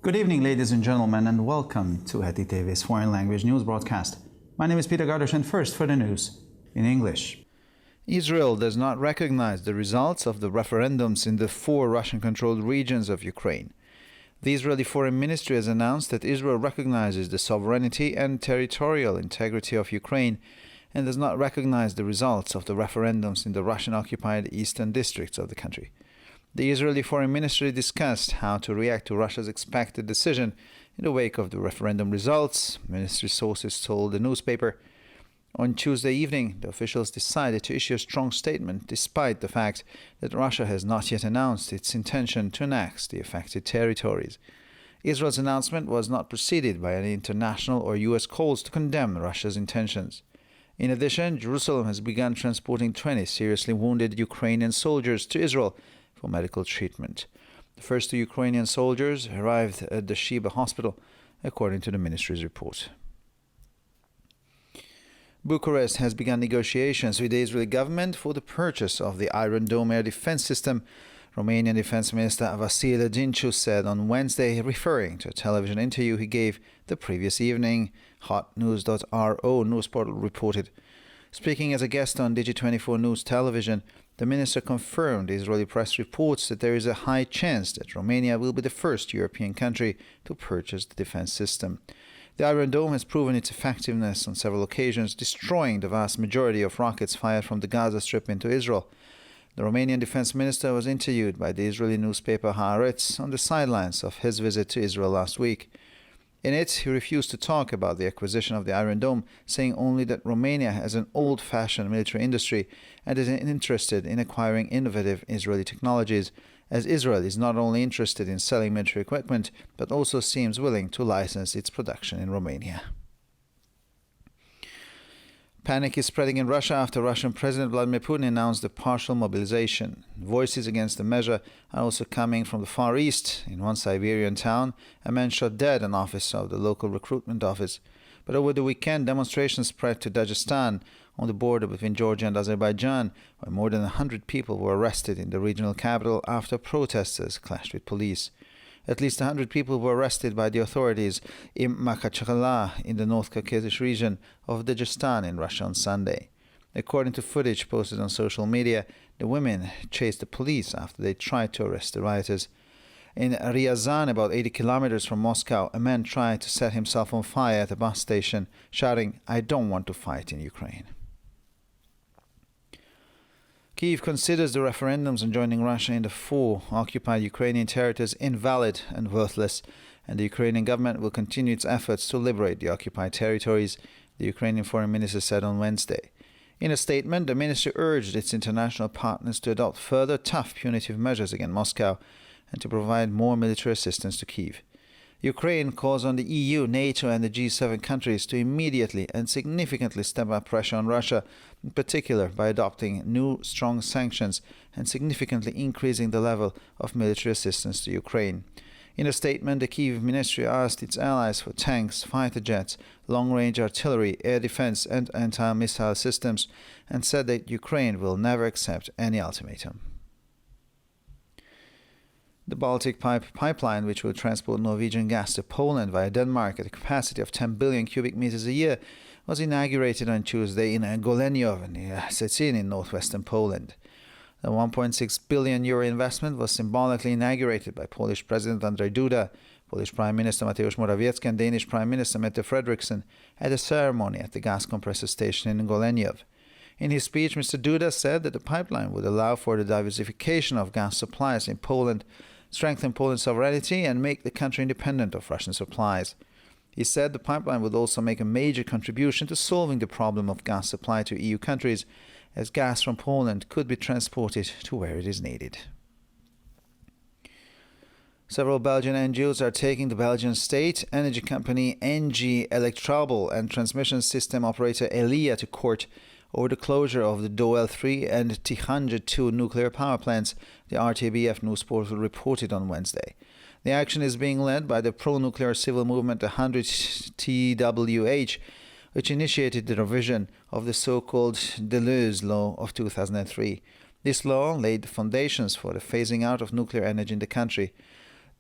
Good evening, ladies and gentlemen, and welcome to Heti TV's foreign language news broadcast. My name is Peter Gardosh, and first for the news in English. Israel does not recognize the results of the referendums in the 4 Russian-controlled regions of Ukraine. The Israeli Foreign Ministry has announced that Israel recognizes the sovereignty and territorial integrity of Ukraine and does not recognize the results of the referendums in the Russian-occupied eastern districts of the country. The Israeli Foreign Ministry discussed how to react to Russia's expected decision in the wake of the referendum results, ministry sources told the newspaper. On Tuesday evening, the officials decided to issue a strong statement despite the fact that Russia has not yet announced its intention to annex the affected territories. Israel's announcement was not preceded by any international or U.S. calls to condemn Russia's intentions. In addition, Jerusalem has begun transporting 20 seriously wounded Ukrainian soldiers to Israel for medical treatment. The first 2 Ukrainian soldiers arrived at the Sheba hospital, according to the ministry's report. Bucharest has begun negotiations with the Israeli government for the purchase of the Iron Dome air defense system, Romanian Defense Minister Vasile Ginciu said on Wednesday, referring to a television interview he gave the previous evening, hotnews.ro news portal reported. Speaking as a guest on Digi24 News television, the minister confirmed Israeli press reports that there is a high chance that Romania will be the first European country to purchase the defense system. The Iron Dome has proven its effectiveness on several occasions, destroying the vast majority of rockets fired from the Gaza Strip into Israel. The Romanian defense minister was interviewed by the Israeli newspaper Haaretz on the sidelines of his visit to Israel last week. In it, he refused to talk about the acquisition of the Iron Dome, saying only that Romania has an old-fashioned military industry and is interested in acquiring innovative Israeli technologies, as Israel is not only interested in selling military equipment, but also seems willing to license its production in Romania. Panic is spreading in Russia after Russian President Vladimir Putin announced a partial mobilization. Voices against the measure are also coming from the Far East. In one Siberian town, a man shot dead an officer of the local recruitment office. But over the weekend, demonstrations spread to Dagestan, on the border between Georgia and Azerbaijan, where more than 100 people were arrested in the regional capital after protesters clashed with police. At least 100 people were arrested by the authorities in Makhachkala in the North Caucasus region of Dagestan in Russia on Sunday. According to footage posted on social media, the women chased the police after they tried to arrest the rioters. In Ryazan, about 80 kilometers from Moscow, a man tried to set himself on fire at a bus station, shouting, "I don't want to fight in Ukraine." Kyiv considers the referendums on joining Russia in the 4 occupied Ukrainian territories invalid and worthless, and the Ukrainian government will continue its efforts to liberate the occupied territories, the Ukrainian foreign minister said on Wednesday. In a statement, the ministry urged its international partners to adopt further tough punitive measures against Moscow and to provide more military assistance to Kyiv. Ukraine calls on the EU, NATO and the G7 countries to immediately and significantly step up pressure on Russia, in particular by adopting new strong sanctions and significantly increasing the level of military assistance to Ukraine. In a statement, the Kyiv ministry asked its allies for tanks, fighter jets, long-range artillery, air defense and anti-missile systems, and said that Ukraine will never accept any ultimatum. The Baltic pipeline, which will transport Norwegian gas to Poland via Denmark at a capacity of 10 billion cubic meters a year, was inaugurated on Tuesday in Goleniów near Szczecin in northwestern Poland. The 1.6 billion euro investment was symbolically inaugurated by Polish President Andrzej Duda, Polish Prime Minister Mateusz Morawiecki and Danish Prime Minister Mette Frederiksen at a ceremony at the gas compressor station in Goleniów. In his speech, Mr. Duda said that the pipeline would allow for the diversification of gas supplies in Poland, strengthen Poland's sovereignty and make the country independent of Russian supplies. He said the pipeline would also make a major contribution to solving the problem of gas supply to EU countries, as gas from Poland could be transported to where it is needed. Several Belgian NGOs are taking the Belgian state energy company ENGIE Electrabel and transmission system operator Elia to court over the closure of the Doel 3 and Tihange 2 nuclear power plants, the RTBF news portal reported on Wednesday. The action is being led by the pro-nuclear civil movement 100 TWH, which initiated the revision of the so-called Deleuze Law of 2003. This law laid the foundations for the phasing out of nuclear energy in the country.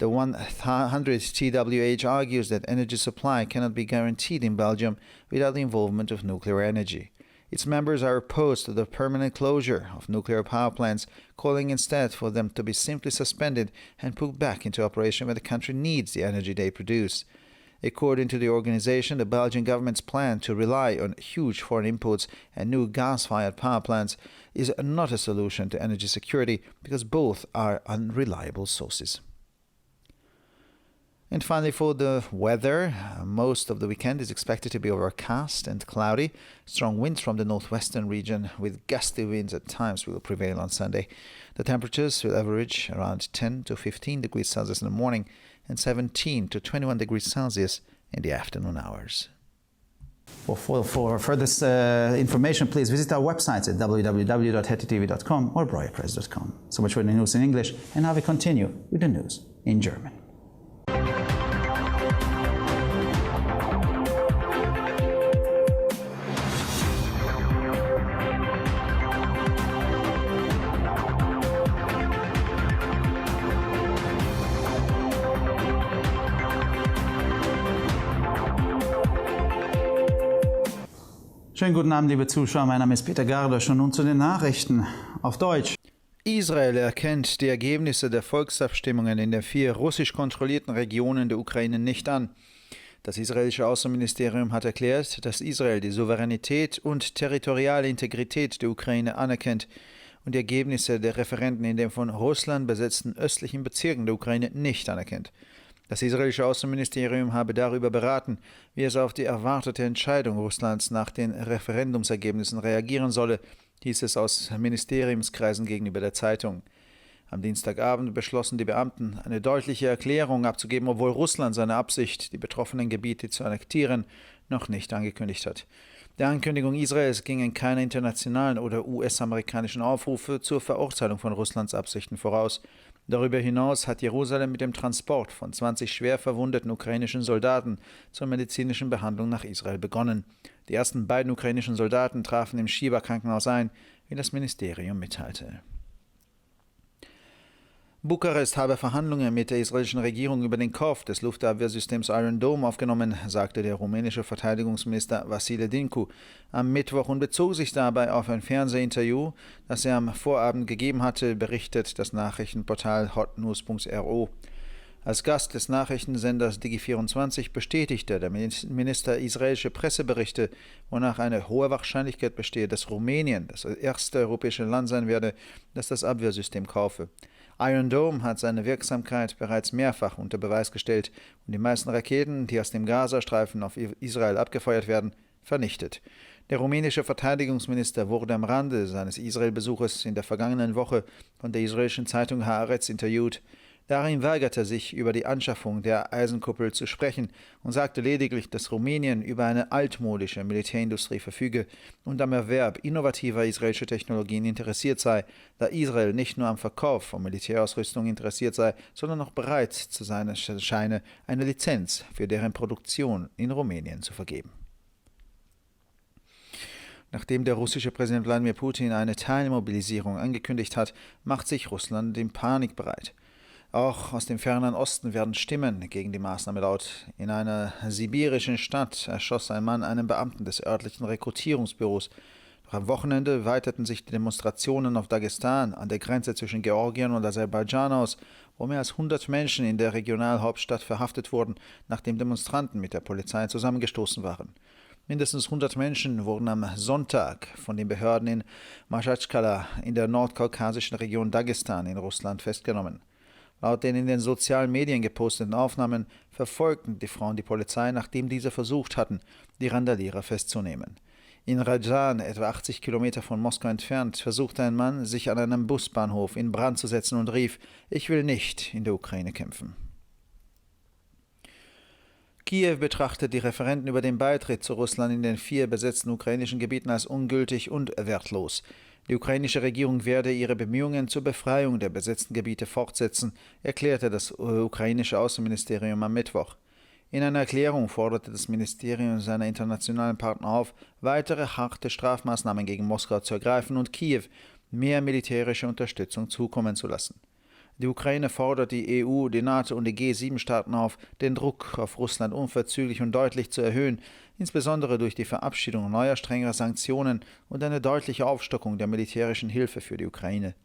The 100 TWH argues that energy supply cannot be guaranteed in Belgium without the involvement of nuclear energy. Its members are opposed to the permanent closure of nuclear power plants, calling instead for them to be simply suspended and put back into operation when the country needs the energy they produce. According to the organization, the Belgian government's plan to rely on huge foreign imports and new gas-fired power plants is not a solution to energy security because both are unreliable sources. And finally, for the weather, most of the weekend is expected to be overcast and cloudy. Strong winds from the northwestern region with gusty winds at times will prevail on Sunday. The temperatures will average around 10 to 15 degrees Celsius in the morning and 17 to 21 degrees Celsius in the afternoon hours. For further information, please visit our websites at www.hetitv.com or breuerpress.com. So much for the news in English, and now we continue with the news in German. Schönen guten Abend, liebe Zuschauer. Mein Name ist Peter Gardosch und nun zu den Nachrichten auf Deutsch. Israel erkennt die Ergebnisse der Volksabstimmungen in den 4 russisch kontrollierten Regionen der Ukraine nicht an. Das israelische Außenministerium hat erklärt, dass Israel die Souveränität und territoriale Integrität der Ukraine anerkennt und die Ergebnisse der Referenden in den von Russland besetzten östlichen Bezirken der Ukraine nicht anerkennt. Das israelische Außenministerium habe darüber beraten, wie es auf die erwartete Entscheidung Russlands nach den Referendumsergebnissen reagieren solle, hieß es aus Ministeriumskreisen gegenüber der Zeitung. Am Dienstagabend beschlossen die Beamten, eine deutliche Erklärung abzugeben, obwohl Russland seine Absicht, die betroffenen Gebiete zu annektieren, noch nicht angekündigt hat. Der Ankündigung Israels gingen keine internationalen oder US-amerikanischen Aufrufe zur Verurteilung von Russlands Absichten voraus. Darüber hinaus hat Jerusalem mit dem Transport von 20 schwer verwundeten ukrainischen Soldaten zur medizinischen Behandlung nach Israel begonnen. Die ersten beiden ukrainischen Soldaten trafen im Shiva-Krankenhaus ein, wie das Ministerium mitteilte. Bukarest habe Verhandlungen mit der israelischen Regierung über den Kauf des Luftabwehrsystems Iron Dome aufgenommen, sagte der rumänische Verteidigungsminister Vasile Dinku am Mittwoch und bezog sich dabei auf ein Fernsehinterview, das er am Vorabend gegeben hatte, berichtet das Nachrichtenportal hotnews.ro. Als Gast des Nachrichtensenders Digi24 bestätigte der Minister israelische Presseberichte, wonach eine hohe Wahrscheinlichkeit bestehe, dass Rumänien das erste europäische Land sein werde, das das Abwehrsystem kaufe. Iron Dome hat seine Wirksamkeit bereits mehrfach unter Beweis gestellt und die meisten Raketen, die aus dem Gazastreifen auf Israel abgefeuert werden, vernichtet. Der rumänische Verteidigungsminister wurde am Rande seines Israel-Besuches in der vergangenen Woche von der israelischen Zeitung Haaretz interviewt. Darin weigerte er sich, über die Anschaffung der Eisenkuppel zu sprechen und sagte lediglich, dass Rumänien über eine altmodische Militärindustrie verfüge und am Erwerb innovativer israelischer Technologien interessiert sei, da Israel nicht nur am Verkauf von Militärausrüstung interessiert sei, sondern auch bereit zu sein scheine, eine Lizenz für deren Produktion in Rumänien zu vergeben. Nachdem der russische Präsident Wladimir Putin eine Teilmobilisierung angekündigt hat, macht sich Russland in Panik bereit. Auch aus dem fernen Osten werden Stimmen gegen die Maßnahme laut. In einer sibirischen Stadt erschoss ein Mann einen Beamten des örtlichen Rekrutierungsbüros. Doch am Wochenende weiteten sich die Demonstrationen auf Dagestan an der Grenze zwischen Georgien und Aserbaidschan aus, wo mehr als 100 Menschen in der Regionalhauptstadt verhaftet wurden, nachdem Demonstranten mit der Polizei zusammengestoßen waren. Mindestens 100 Menschen wurden am Sonntag von den Behörden in Maschatschkala in der nordkaukasischen Region Dagestan in Russland festgenommen. Laut den in den sozialen Medien geposteten Aufnahmen verfolgten die Frauen die Polizei, nachdem diese versucht hatten, die Randalierer festzunehmen. In Rajan, etwa 80 Kilometer von Moskau entfernt, versuchte ein Mann, sich an einem Busbahnhof in Brand zu setzen und rief: „Ich will nicht in der Ukraine kämpfen." Kiew betrachtet die Referenden über den Beitritt zu Russland in den 4 besetzten ukrainischen Gebieten als ungültig und wertlos. Die ukrainische Regierung werde ihre Bemühungen zur Befreiung der besetzten Gebiete fortsetzen, erklärte das ukrainische Außenministerium am Mittwoch. In einer Erklärung forderte das Ministerium seine internationalen Partner auf, weitere harte Strafmaßnahmen gegen Moskau zu ergreifen und Kiew mehr militärische Unterstützung zukommen zu lassen. Die Ukraine fordert die EU, die NATO und die G7-Staaten auf, den Druck auf Russland unverzüglich und deutlich zu erhöhen, insbesondere durch die Verabschiedung neuer strengerer Sanktionen und eine deutliche Aufstockung der militärischen Hilfe für die Ukraine.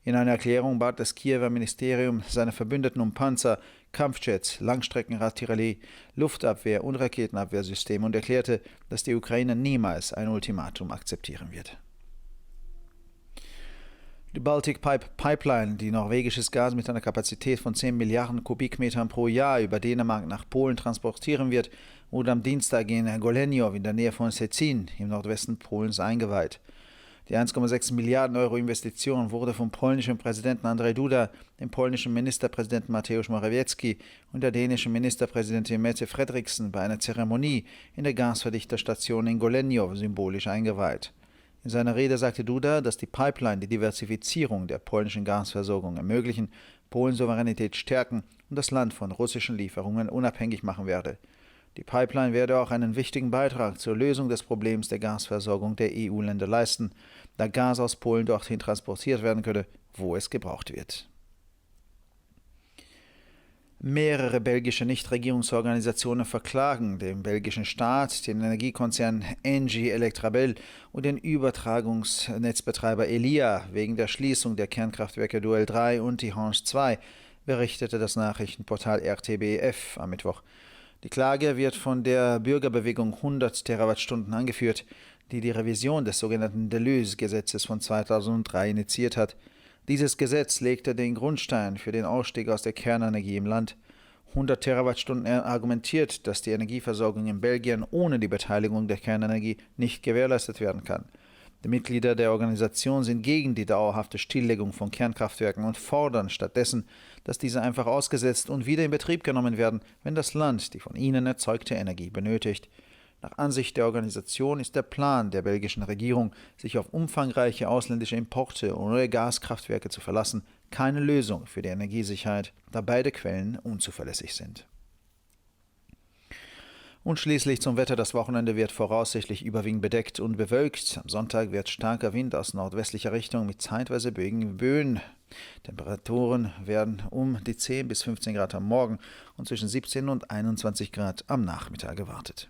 In einer Erklärung bat das Kiewer Ministerium seine Verbündeten um Panzer, Kampfjets, Langstreckenartillerie, Luftabwehr- und Raketenabwehrsysteme und erklärte, dass die Ukraine niemals ein Ultimatum akzeptieren wird. Die Baltic Pipeline, die norwegisches Gas mit einer Kapazität von 10 Milliarden Kubikmetern pro Jahr über Dänemark nach Polen transportieren wird, wurde am Dienstag in Goleniow in der Nähe von Szczecin im Nordwesten Polens eingeweiht. Die 1,6 Milliarden Euro Investition wurde vom polnischen Präsidenten Andrzej Duda, dem polnischen Ministerpräsidenten Mateusz Morawiecki und der dänischen Ministerpräsidentin Mette Frederiksen bei einer Zeremonie in der Gasverdichterstation in Goleniow symbolisch eingeweiht. In seiner Rede sagte Duda, dass die Pipeline die Diversifizierung der polnischen Gasversorgung ermöglichen, Polens Souveränität stärken und das Land von russischen Lieferungen unabhängig machen werde. Die Pipeline werde auch einen wichtigen Beitrag zur Lösung des Problems der Gasversorgung der EU-Länder leisten, da Gas aus Polen dorthin transportiert werden könne, wo es gebraucht wird. Mehrere belgische Nichtregierungsorganisationen verklagen den belgischen Staat, den Energiekonzern Engie Electrabel und den Übertragungsnetzbetreiber Elia wegen der Schließung der Kernkraftwerke Doel 3 und Tihange 2, berichtete das Nachrichtenportal RTBF am Mittwoch. Die Klage wird von der Bürgerbewegung 100 Terawattstunden angeführt, die die Revision des sogenannten Deleuze-Gesetzes von 2003 initiiert hat. Dieses Gesetz legte den Grundstein für den Ausstieg aus der Kernenergie im Land. 100 Terawattstunden argumentiert, dass die Energieversorgung in Belgien ohne die Beteiligung der Kernenergie nicht gewährleistet werden kann. Die Mitglieder der Organisation sind gegen die dauerhafte Stilllegung von Kernkraftwerken und fordern stattdessen, dass diese einfach ausgesetzt und wieder in Betrieb genommen werden, wenn das Land die von ihnen erzeugte Energie benötigt. Nach Ansicht der Organisation ist der Plan der belgischen Regierung, sich auf umfangreiche ausländische Importe und neue Gaskraftwerke zu verlassen, keine Lösung für die Energiesicherheit, da beide Quellen unzuverlässig sind. Und schließlich zum Wetter. Das Wochenende wird voraussichtlich überwiegend bedeckt und bewölkt. Am Sonntag wird starker Wind aus nordwestlicher Richtung mit zeitweise böigen Böen. Temperaturen werden um die 10 bis 15 Grad am Morgen und zwischen 17 und 21 Grad am Nachmittag erwartet.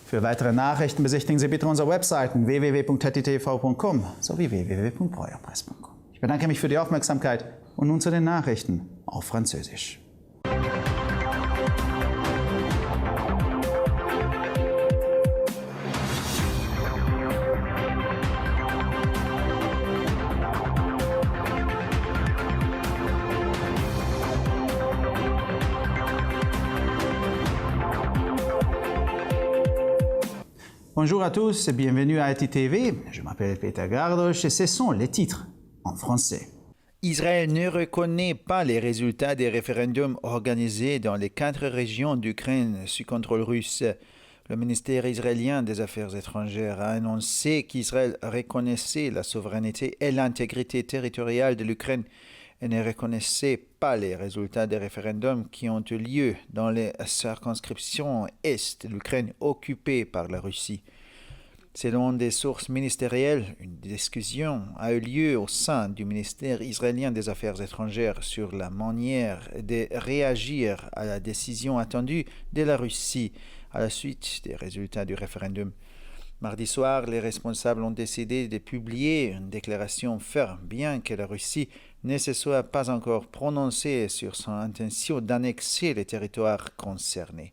Für weitere Nachrichten besichtigen Sie bitte unsere Webseiten www.ttv.com sowie www.breuerpresse.com. Ich bedanke mich für die Aufmerksamkeit und nun zu den Nachrichten auf Französisch. Bonjour à tous et bienvenue à ITV. Je m'appelle Peter Gardosh et ce sont les titres en français. Israël ne reconnaît pas les résultats des référendums organisés dans les 4 régions d'Ukraine sous contrôle russe. Le ministère israélien des Affaires étrangères a annoncé qu'Israël reconnaissait la souveraineté et l'intégrité territoriale de l'Ukraine et ne reconnaissait pas les résultats des référendums qui ont eu lieu dans les circonscriptions est de l'Ukraine occupées par la Russie. Selon des sources ministérielles, une discussion a eu lieu au sein du ministère israélien des Affaires étrangères sur la manière de réagir à la décision attendue de la Russie à la suite des résultats du référendum. Mardi soir, les responsables ont décidé de publier une déclaration ferme, bien que la Russie ne se soit pas encore prononcée sur son intention d'annexer les territoires concernés.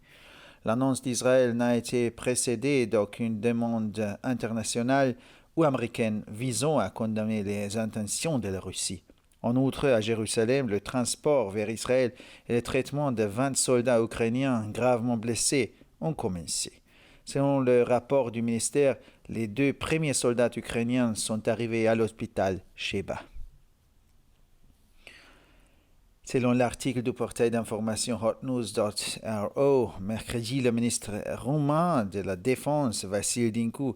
L'annonce d'Israël n'a été précédée d'aucune demande internationale ou américaine visant à condamner les intentions de la Russie. En outre, à Jérusalem, le transport vers Israël et le traitement de 20 soldats ukrainiens gravement blessés ont commencé. Selon le rapport du ministère, les 2 premiers soldats ukrainiens sont arrivés à l'hôpital Sheba. Selon l'article du portail d'information hotnews.ro, mercredi, le ministre roumain de la Défense, Vasil Dincu,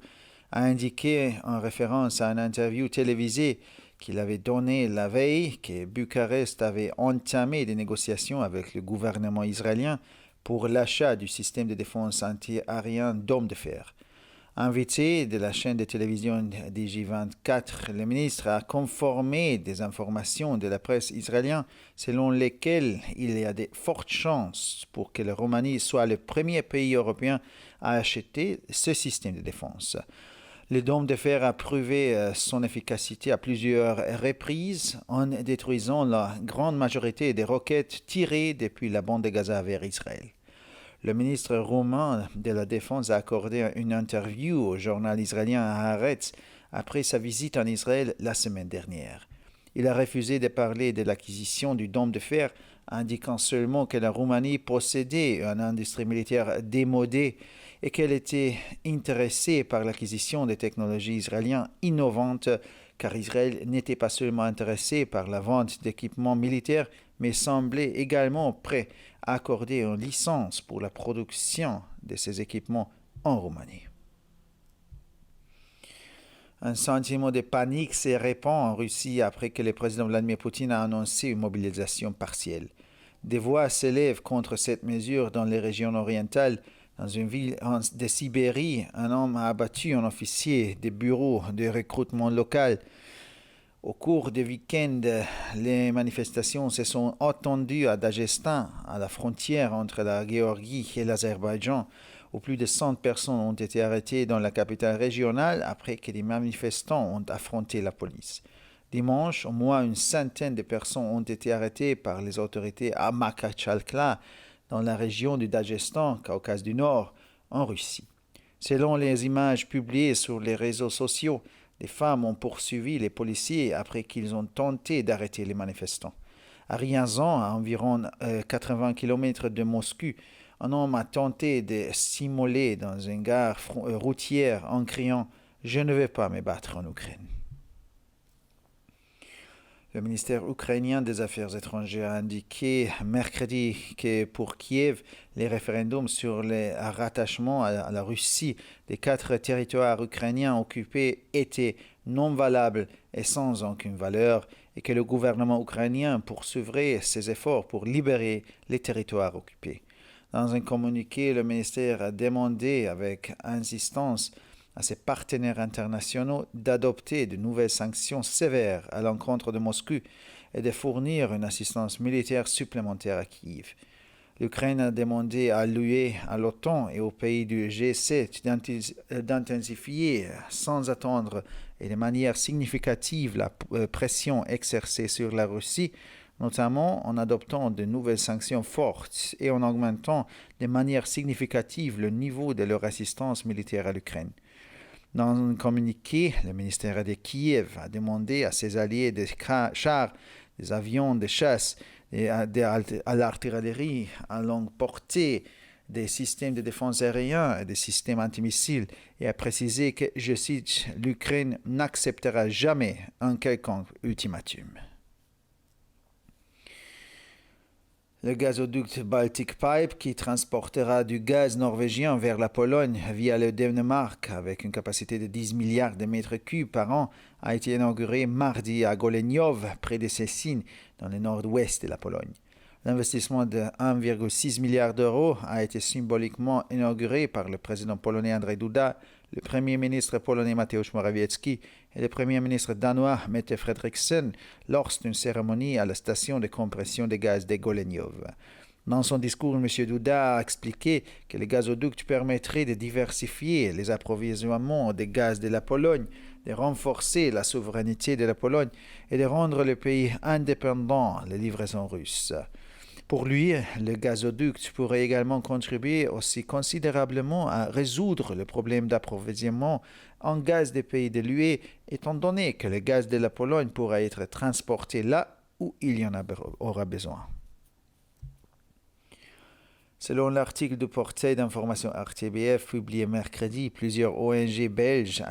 a indiqué en référence à une interview télévisée qu'il avait donnée la veille que Bucarest avait entamé des négociations avec le gouvernement israélien pour l'achat du système de défense anti-aérien Dôme de fer. Invité de la chaîne de télévision DG24, le ministre a conformé des informations de la presse israélienne selon lesquelles il y a de fortes chances pour que la Roumanie soit le premier pays européen à acheter ce système de défense. Le dôme de fer a prouvé son efficacité à plusieurs reprises en détruisant la grande majorité des roquettes tirées depuis la bande de Gaza vers Israël. Le ministre roumain de la Défense a accordé une interview au journal israélien Haaretz après sa visite en Israël la semaine dernière. Il a refusé de parler de l'acquisition du dôme de fer, indiquant seulement que la Roumanie possédait une industrie militaire démodée et qu'elle était intéressée par l'acquisition des technologies israéliennes innovantes, car Israël n'était pas seulement intéressé par la vente d'équipements militaires, mais semblait également prêt à accorder une licence pour la production de ces équipements en Roumanie. Un sentiment de panique se répand en Russie après que le président Vladimir Poutine a annoncé une mobilisation partielle. Des voix s'élèvent contre cette mesure dans les régions orientales. Dans une ville de Sibérie, un homme a abattu un officier des bureaux de recrutement local. Au cours des week-ends, les manifestations se sont étendues à Daghestan, à la frontière entre la Géorgie et l'Azerbaïdjan, où plus de 100 personnes ont été arrêtées dans la capitale régionale après que des manifestants ont affronté la police. Dimanche, au moins une centaine de personnes ont été arrêtées par les autorités à Makhachkala, dans la région du Daghestan, Caucase du Nord, en Russie. Selon les images publiées sur les réseaux sociaux, les femmes ont poursuivi les policiers après qu'ils ont tenté d'arrêter les manifestants. À Ryazan, à environ 80 km de Moscou, un homme a tenté de s'immoler dans une gare routière en criant « Je ne vais pas me battre en Ukraine ». Le ministère ukrainien des Affaires étrangères a indiqué mercredi que pour Kiev, les référendums sur le rattachement à la Russie des 4 territoires ukrainiens occupés étaient non valables et sans aucune valeur, et que le gouvernement ukrainien poursuivrait ses efforts pour libérer les territoires occupés. Dans un communiqué, le ministère a demandé avec insistance à ses partenaires internationaux d'adopter de nouvelles sanctions sévères à l'encontre de Moscou et de fournir une assistance militaire supplémentaire à Kiev. L'Ukraine a demandé à l'UE, à l'OTAN et aux pays du G7 d'intensifier sans attendre et de manière significative la pression exercée sur la Russie, notamment en adoptant de nouvelles sanctions fortes et en augmentant de manière significative le niveau de leur assistance militaire à l'Ukraine. Dans un communiqué, le ministère de Kiev a demandé à ses alliés des chars, des avions de chasse et à l'artillerie à longue portée, des systèmes de défense aériens et des systèmes antimissiles, et a précisé que, je cite, « l'Ukraine n'acceptera jamais un quelconque ultimatum ». Le gazoduc Baltic Pipe, qui transportera du gaz norvégien vers la Pologne via le Danemark avec une capacité de 10 milliards de mètres cubes par an, a été inauguré mardi à Goleniów, près de Szczecin, dans le nord-ouest de la Pologne. L'investissement de 1,6 milliard d'euros a été symboliquement inauguré par le président polonais Andrzej Duda, le premier ministre polonais Mateusz Morawiecki et le premier ministre danois Mette Frederiksen lors d'une cérémonie à la station de compression de gaz de Goleniów. Dans son discours, M. Duda a expliqué que le gazoduc permettrait de diversifier les approvisionnements de gaz de la Pologne, de renforcer la souveraineté de la Pologne et de rendre le pays indépendant des livraisons russes. Pour lui, le gazoduc pourrait également contribuer aussi considérablement à résoudre le problème d'approvisionnement en gaz des pays de l'UE, étant donné que le gaz de la Pologne pourra être transporté là où il y en aura besoin. Selon l'article du portail d'information RTBF publié mercredi, plusieurs ONG belges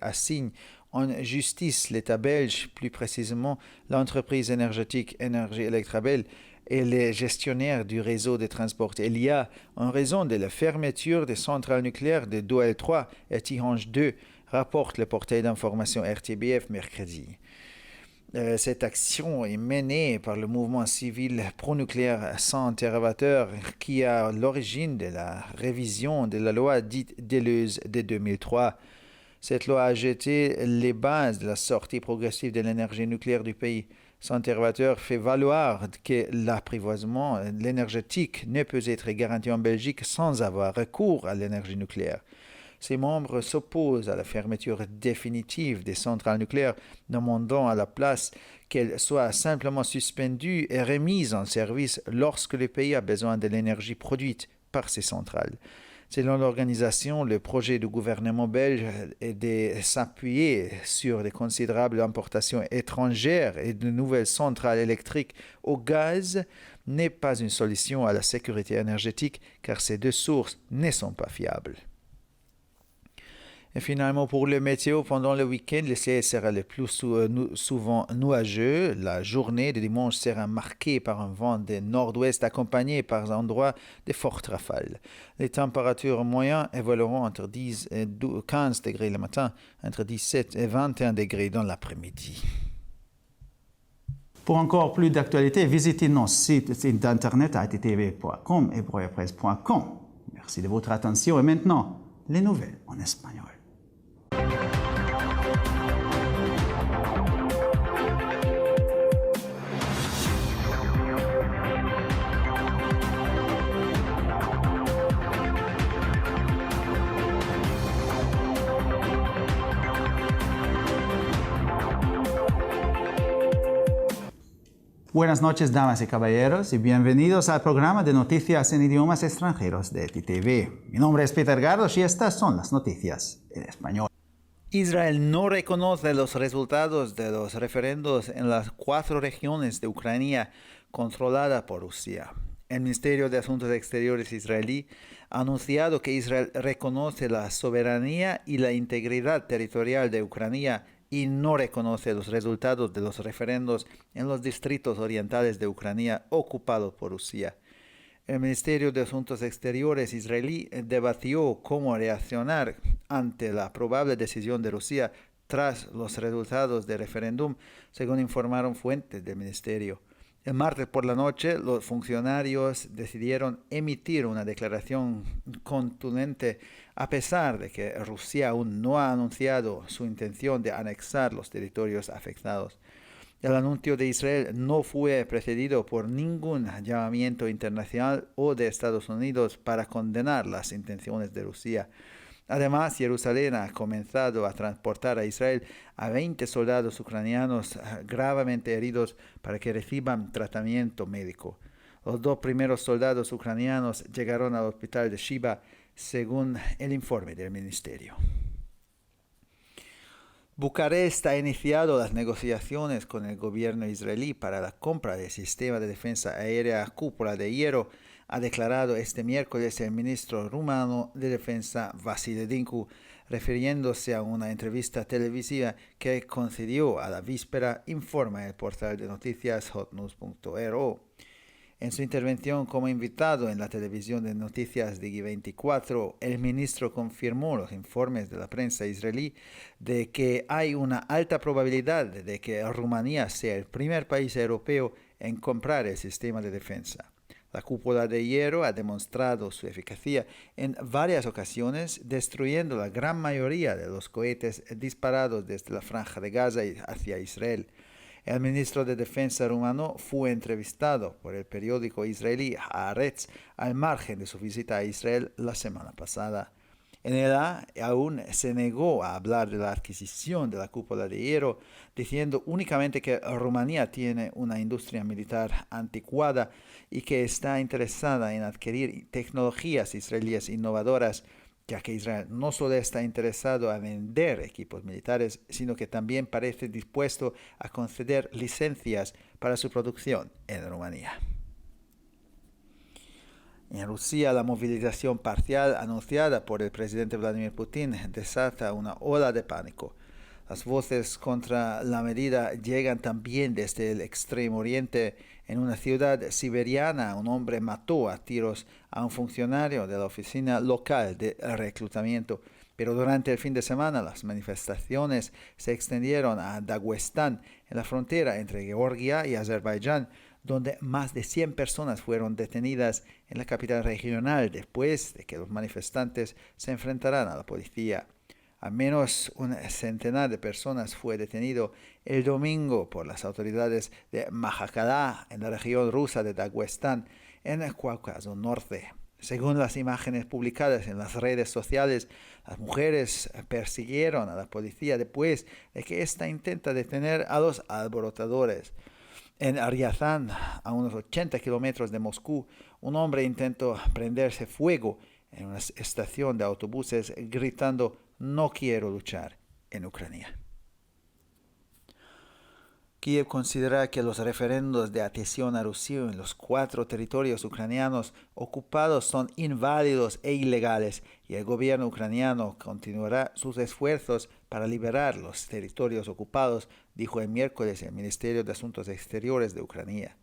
assignent en justice l'État belge, plus précisément l'entreprise énergétique Énergie Electrabel, et les gestionnaires du réseau de transport Elia en raison de la fermeture des centrales nucléaires de Doel 3 et Tihange 2, rapporte le portail d'information RTBF mercredi. Cette action est menée par le mouvement civil pro-nucléaire sans interrogateur qui est à l'origine de la révision de la loi dite Deleuze de 2003. Cette loi a jeté les bases de la sortie progressive de l'énergie nucléaire du pays. Sans interrogateur fait valoir que l'apprivoisement énergétique ne peut être garanti en Belgique sans avoir recours à l'énergie nucléaire. Ses membres s'opposent à la fermeture définitive des centrales nucléaires, demandant à la place qu'elles soient simplement suspendues et remises en service lorsque le pays a besoin de l'énergie produite par ces centrales. Selon l'organisation, le projet du gouvernement belge est de s'appuyer sur de considérables importations étrangères et de nouvelles centrales électriques au gaz n'est pas une solution à la sécurité énergétique car ces deux sources ne sont pas fiables. Et finalement, pour le météo, pendant le week-end, le ciel sera le plus souvent nuageux. La journée de dimanche sera marquée par un vent de nord-ouest accompagné par endroits de fortes rafales. Les températures moyennes évolueront entre 10 et 15 degrés le matin, entre 17 et 21 degrés dans l'après-midi. Pour encore plus d'actualités, visitez nos sites internet attv.com et broyapresse.com. Merci de votre attention et maintenant, les nouvelles en espagnol. Buenas noches, damas y caballeros, y bienvenidos al programa de noticias en idiomas extranjeros de ETV. Mi nombre es Peter Gardos y estas son las noticias en español. Israel no reconoce los resultados de los referendos en las 4 regiones de Ucrania controladas por Rusia. El Ministerio de Asuntos Exteriores israelí ha anunciado que Israel reconoce la soberanía y la integridad territorial de Ucrania y no reconoce los resultados de los referendos en los distritos orientales de Ucrania ocupados por Rusia. El Ministerio de Asuntos Exteriores israelí debatió cómo reaccionar ante la probable decisión de Rusia tras los resultados del referéndum, según informaron fuentes del ministerio. El martes por la noche, los funcionarios decidieron emitir una declaración contundente a pesar de que Rusia aún no ha anunciado su intención de anexar los territorios afectados. El anuncio de Israel no fue precedido por ningún llamamiento internacional o de Estados Unidos para condenar las intenciones de Rusia. Además, Jerusalén ha comenzado a transportar a Israel a 20 soldados ucranianos gravemente heridos para que reciban tratamiento médico. Los 2 primeros soldados ucranianos llegaron al hospital de Shiba, según el informe del ministerio. Bucarest ha iniciado las negociaciones con el gobierno israelí para la compra del sistema de defensa aérea Cúpula de Hierro, ha declarado este miércoles el ministro rumano de Defensa Vasile Dinku, refiriéndose a una entrevista televisiva que concedió a la víspera, informa el portal de noticias hotnews.ro. En su intervención como invitado en la televisión de noticias Digi24, el ministro confirmó los informes de la prensa israelí de que hay una alta probabilidad de que Rumanía sea el primer país europeo en comprar el sistema de defensa. La cúpula de hierro ha demostrado su eficacia en varias ocasiones, destruyendo la gran mayoría de los cohetes disparados desde la Franja de Gaza hacia Israel. El ministro de Defensa rumano fue entrevistado por el periódico israelí Haaretz al margen de su visita a Israel la semana pasada. En él aún se negó a hablar de la adquisición de la cúpula de hierro, diciendo únicamente que Rumanía tiene una industria militar anticuada y que está interesada en adquirir tecnologías israelíes innovadoras, ya que Israel no solo está interesado en vender equipos militares, sino que también parece dispuesto a conceder licencias para su producción en Rumanía. En Rusia, la movilización parcial anunciada por el presidente Vladimir Putin desata una ola de pánico. Las voces contra la medida llegan también desde el extremo oriente. En una ciudad siberiana, un hombre mató a tiros a un funcionario de la oficina local de reclutamiento. Pero durante el fin de semana las manifestaciones se extendieron a Daguestán, en la frontera entre Georgia y Azerbaiyán, donde más de 100 personas fueron detenidas en la capital regional después de que los manifestantes se enfrentaran a la policía. Al menos un centenar de personas fue detenido el domingo por las autoridades de Makhachkala, en la región rusa de Daguestán, en el Cáucaso Norte. Según las imágenes publicadas en las redes sociales, las mujeres persiguieron a la policía después de que ésta intenta detener a los alborotadores. En Ryazán, a unos 80 kilómetros de Moscú, un hombre intentó prenderse fuego en una estación de autobuses gritando «No quiero luchar en Ucrania». Kiev considera que los referendos de adhesión a Rusia en los 4 territorios ucranianos ocupados son inválidos e ilegales y el gobierno ucraniano continuará sus esfuerzos para liberar los territorios ocupados, dijo el miércoles el Ministerio de Asuntos Exteriores de Ucrania.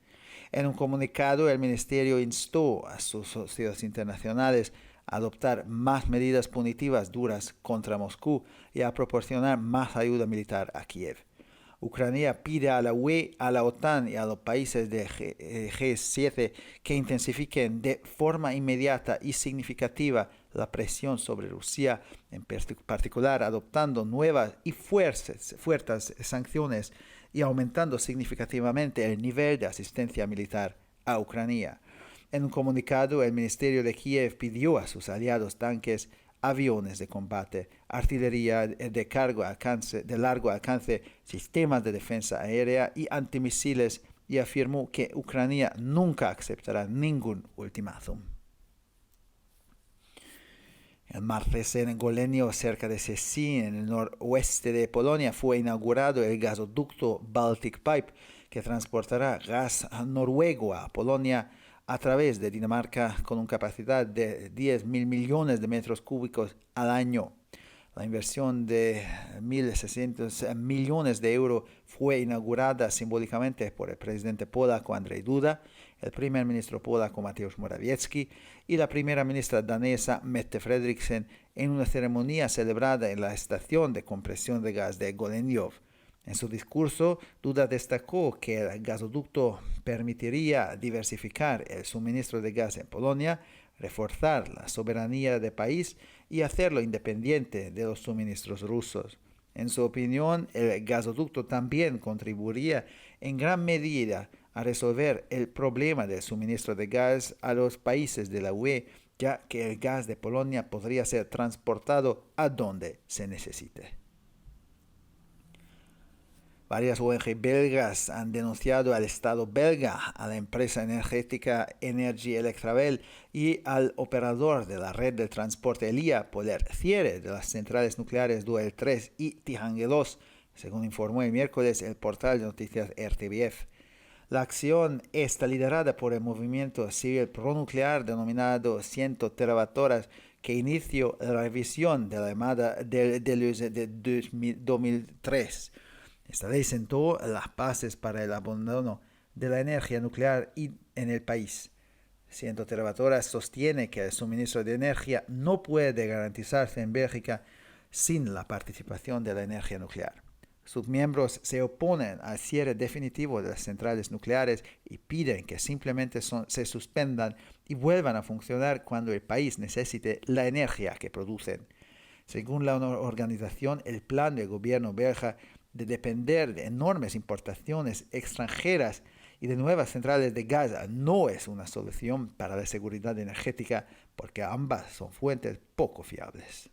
En un comunicado, el ministerio instó a sus socios internacionales a adoptar más medidas punitivas duras contra Moscú y a proporcionar más ayuda militar a Kiev. Ucrania pide a la UE, a la OTAN y a los países de G7 que intensifiquen de forma inmediata y significativa la presión sobre Rusia, en particular adoptando nuevas y fuertes sanciones y aumentando significativamente el nivel de asistencia militar a Ucrania. En un comunicado, el Ministerio de Kiev pidió a sus aliados tanques, aviones de combate, artillería de largo alcance, sistemas de defensa aérea y antimisiles, y afirmó que Ucrania nunca aceptará ningún ultimátum. El martes en Golenio, cerca de Szczecin, en el noroeste de Polonia, fue inaugurado el gasoducto Baltic Pipe, que transportará gas noruego a Polonia a través de Dinamarca con una capacidad de 10.000 millones de metros cúbicos al año. La inversión de 1.600 millones de euros fue inaugurada simbólicamente por el presidente polaco Andrzej Duda, el primer ministro polaco Mateusz Morawiecki y la primera ministra danesa Mette Frederiksen en una ceremonia celebrada en la estación de compresión de gas de Goleniov. En su discurso, Duda destacó que el gasoducto permitiría diversificar el suministro de gas en Polonia, reforzar la soberanía del país y hacerlo independiente de los suministros rusos. En su opinión, el gasoducto también contribuiría en gran medida a resolver el problema del suministro de gas a los países de la UE, ya que el gas de Polonia podría ser transportado a donde se necesite. Varias ONG belgas han denunciado al Estado belga, a la empresa energética Energy Electrabel y al operador de la red de transporte Elia por el cierre de las centrales nucleares Doel 3 y Tihange 2, según informó el miércoles el portal de noticias RTBF. La acción está liderada por el movimiento civil pronuclear denominado 100 terawattoras, que inició la revisión de la llamada del 2003. Esta ley sentó las bases para el abandono de la energía nuclear en el país. 100 terawattoras sostiene que el suministro de energía no puede garantizarse en Bélgica sin la participación de la energía nuclear. Sus miembros se oponen al cierre definitivo de las centrales nucleares y piden que simplemente se suspendan y vuelvan a funcionar cuando el país necesite la energía que producen. Según la organización, el plan del gobierno belga de depender de enormes importaciones extranjeras y de nuevas centrales de gas no es una solución para la seguridad energética, porque ambas son fuentes poco fiables.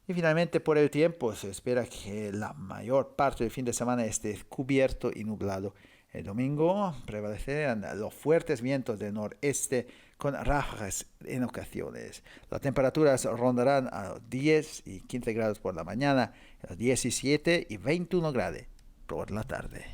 Y finalmente, por el tiempo, se espera que la mayor parte del fin de semana esté cubierto y nublado. El domingo prevalecerán los fuertes vientos del noreste con ráfagas en ocasiones. Las temperaturas rondarán a 10 y 15 grados por la mañana, a 17 y 21 grados por la tarde.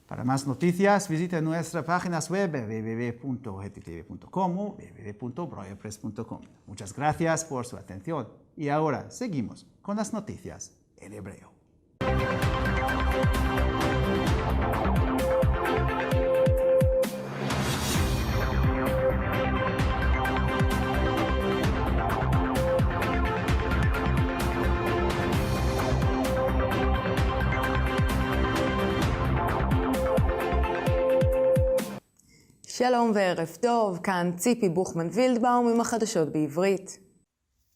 Para más noticias, visite nuestras páginas web www.hetitv.com o www.broyerpress.com. Muchas gracias por su atención y ahora seguimos con las noticias en hebreo. שלום וערב טוב, כאן ציפי בוכמן וילדבאום עם החדשות בעברית.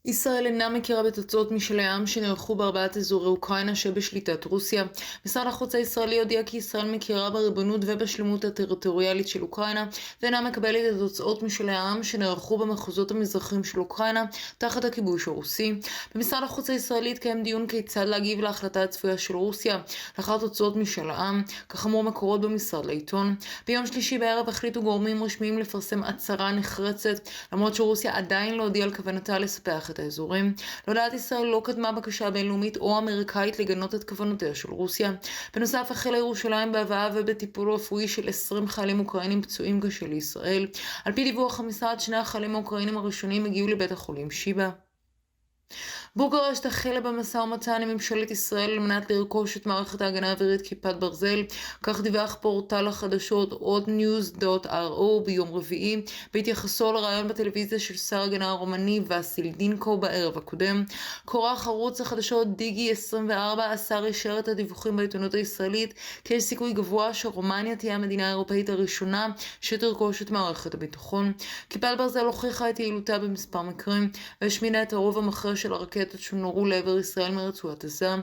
ישראל אינה מכירה בתוצאות משאלי עם שנערכו בארבעת אזורי אוקראינה שבשליטת רוסיה. משרד החוץ הישראלי הודיע כי ישראל מכירה בריבונות ובשלמות הטריטוריאלית של אוקראינה, ואינה מקבלת את תוצאות משאלי העם שנערכו במחוזות המזרחים של אוקראינה תחת הכיבוש הרוסי. במשרד החוץ הישראלי התקיים דיון כיצד להגיב להחלטה הצפויה של רוסיה לאחר תוצאות משאל העם, כך אמרו מקורות במשרד לעיתון. ביום שלישי בערב החליטו גורמים רשמיים לפרסם הצהרה נחרצת, למרות שרוסיה עדיין לא הודיעה על כוונתה לספח את האזורים. להודעת ישראל לא קדמה בקשה בינלאומית או אמריקאית לגנות את כוונותיה של רוסיה. בנוסף, החלה ירושלים בהבאה ובטיפול רפואי של 20 חיילים אוקראינים פצועים קשה לישראל. על פי דיווח המשרד, שני החיילים האוקראינים הראשונים הגיעו לבית החולים שיבא. בוקרשט החלה במשא ומתן עם ממשלת ישראל על מנת לרכוש את מערכת ההגנה האווירית כיפת ברזל, כך דיווח פורטל החדשות oddnews.ro ביום רביעי, בהתייחסו לרעיון בטלוויזיה של שר ההגנה הרומני וסיל דינקו בערב הקודם. כורח ערוץ החדשות דיגי 24 השר אישר את הדיווחים בעיתונות הישראלית כי יש סיכוי גבוה שרומניה תהיה המדינה האירופאית הראשונה שתרכוש את מערכת הביטחון. כיפת ברזל הוכיחה את יעילותה במספר מקרים והשמידה את הרוב המכריע של הרקטות שנורו לעבר ישראל מרצועת עזה.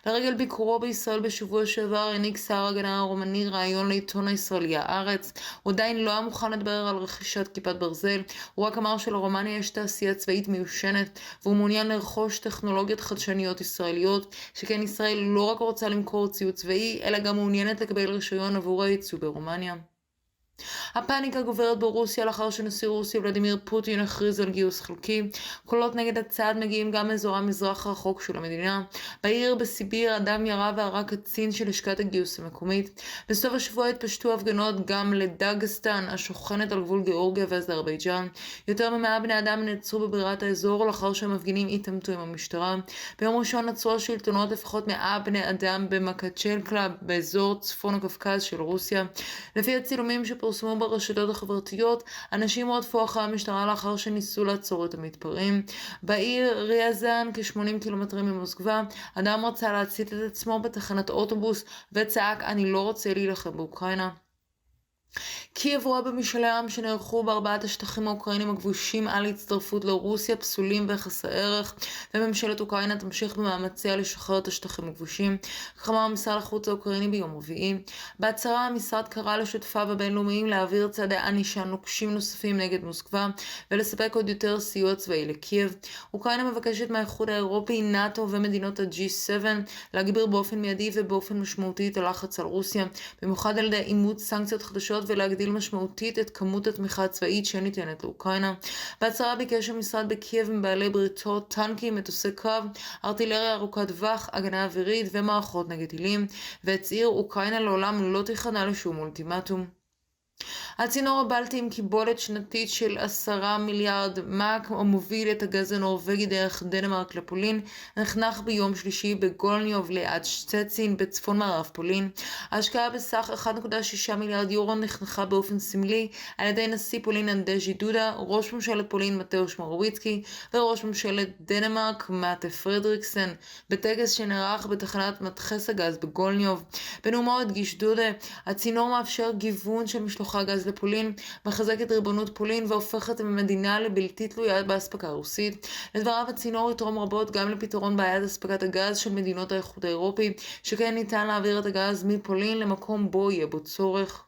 לרגל ביקורו בישראל בשבוע שעבר העניק שר ההגנה הרומני רעיון לעיתון הישראלי הארץ. הוא עדיין לא היה מוכן לדבר על רכישת כיפת ברזל, הוא רק אמר שלרומניה יש תעשייה צבאית מיושנת והוא מעוניין לרכוש טכנולוגיות חדשניות ישראליות, שכן ישראל לא רק רוצה למכור ציוד צבאי אלא גם מעוניינת לקבל רישיון עבור הייצוא ברומניה. הפאניקה גוברת ברוסיה לאחר שנשיא רוסיה ולדימיר פוטין הכריז על גיוס חלקי. קולות נגד הצעד מגיעים גם מאזור המזרח הרחוק של המדינה. בעיר בסיביר אדם ירה והרג קצין של לשכת הגיוס המקומית. בסוף השבוע התפשטו הפגנות גם לדאגסטן השוכנת על גבול גיאורגיה ואזרבייג'אן. יותר מ100 בני אדם נעצרו בבירת האזור לאחר שהמפגינים התעמתו עם המשטרה. ביום ראשון עצרו השלטונות לפחות 100 בני אדם במקצ'לקה באזור צפון הקווקז של רוסיה. לפי הצילומים שפורסמו ברשתות החברתיות, אנשים רדפו אחרי המשטרה לאחר שניסו לעצור את המתפרעים. בעיר ריאזן, כ80 קילומטרים ממוסקבה, אדם רצה להצית את עצמו בתחנת אוטובוס וצעק "אני לא רוצה להילחם באוקראינה". קייב רואה במשאלי העם שנערכו בארבעת השטחים האוקראינים הכבושים על הצטרפות לרוסיה פסולים וחסרי ערך, וממשלת אוקראינה תמשיך במאמציה לשחרר את השטחים הכבושים, כך אמר משרד החוץ האוקראיני ביום רביעי. בהצהרה המשרד קרא לשותפיו הבינלאומיים להעביר צעדי ענישה נוקשים נוספים נגד מוסקבה ולספק עוד יותר סיוע צבאי לקייב. אוקראינה מבקשת מהאיחוד האירופי, נאט"ו ומדינות ה-G7 להגביר באופן מיידי ובאופן משמעותי את הלחץ על רוסיה, במיוחד על ידי אימוץ סנקציות חדשות ולהגדיל משמעותית את כמות התמיכה הצבאית שניתנת לאוקראינה. בהצהרה ביקש המשרד בקייב עם בעלי בריתות, טנקים, מטוסי קרב, ארטילריה ארוכת טווח, הגנה אווירית ומערכות נגד טילים, והצהיר אוקראינה לעולם לא תיכנע לשום אולטימטום. הצינור הבלטי עם קיבולת שנתית של 10 מיליארד מק המוביל את הגז הנורווגי דרך דנמרק לפולין נחנך ביום שלישי בגולניוב ליד שצצין בצפון מערב פולין. ההשקעה בסך 1.6 מיליארד יורו נחנכה באופן סמלי על ידי נשיא פולין אנדז'י דודה, ראש ממשלת פולין מתאוש מורוויצקי וראש ממשלת דנמרק מטה פרדריקסן בטקס שנערך בתחנת מדחס הגז בגולניוב. בנאומו הדגיש דודה, הצינור מאפשר גיוון של משלוחי הגז לפולין, מחזק את ריבונות פולין והופך את המדינה לבלתי תלויה באספקה רוסית. לדבריו, הצינור יתרום רבות גם לפתרון בעיית אספקת הגז של מדינות האיחוד האירופי, שכן ניתן להעביר את הגז מפולין למקום בו יהיה בו צורך.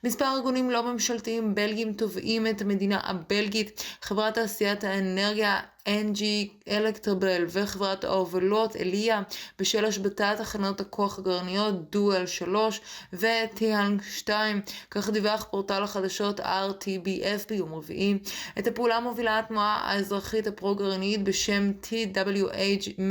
מספר ארגונים לא ממשלתיים בלגיים תובעים את המדינה הבלגית, חברת תעשיית האנרגיה אנג'י אלקטרבל וחברת ההובלות אליה בשל השבתת תחנות הכוח הגרעיניות דואל 3 וטיהנג 2, כך דיווח פורטל החדשות RTBF ביום רביעי. את הפעולה מובילה התנועה האזרחית הפרו-גרעינית בשם TWH100,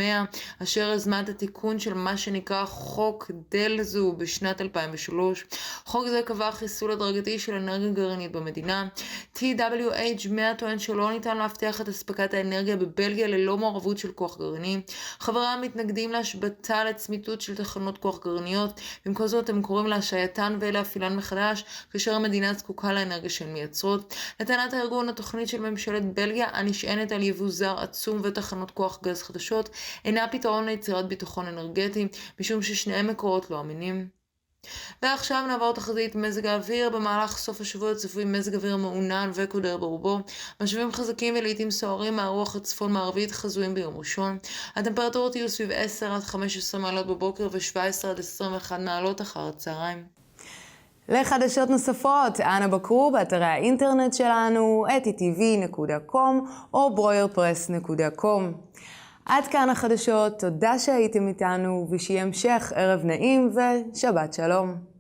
אשר יזמה את התיקון של מה שנקרא חוק דלזו בשנת 2003. חוק זה קבע חיסול הדרגתי של אנרגיה גרעינית במדינה. TWH100 טוען שלא ניתן להבטיח את אספקת האנרגיה בבלגיה ללא מעורבות של כוח גרעיני. חבריהם מתנגדים להשבתה לצמיתות של תחנות כוח גרעיניות, במקום זאת הם קוראים להשעייתן ולהפעילן מחדש כאשר המדינה זקוקה לאנרגיה שהן מייצרות. לטענת הארגון, התוכנית של ממשלת בלגיה הנשענת על יבוא זר עצום ותחנות כוח גז חדשות אינה פתרון ליצירת ביטחון אנרגטי, משום ששניהם מקורות לא אמינים. ועכשיו נעבור תחזית מזג האוויר. במהלך סוף השבוע צפוי מזג אוויר מעונן וקודר ברובו. משבים חזקים ולעיתים סוערים מהרוח הצפון מערבית חזויים ביום ראשון. הטמפרטורות יהיו סביב 10 עד 15 מעלות בבוקר ו17 עד 21 מעלות אחר הצהריים. לחדשות נוספות, אנא בקרו באתרי האינטרנט שלנו, etitv.com או broyerpress.com. עד כאן החדשות, תודה שהייתם איתנו ושיהיה המשך ערב נעים ושבת שלום.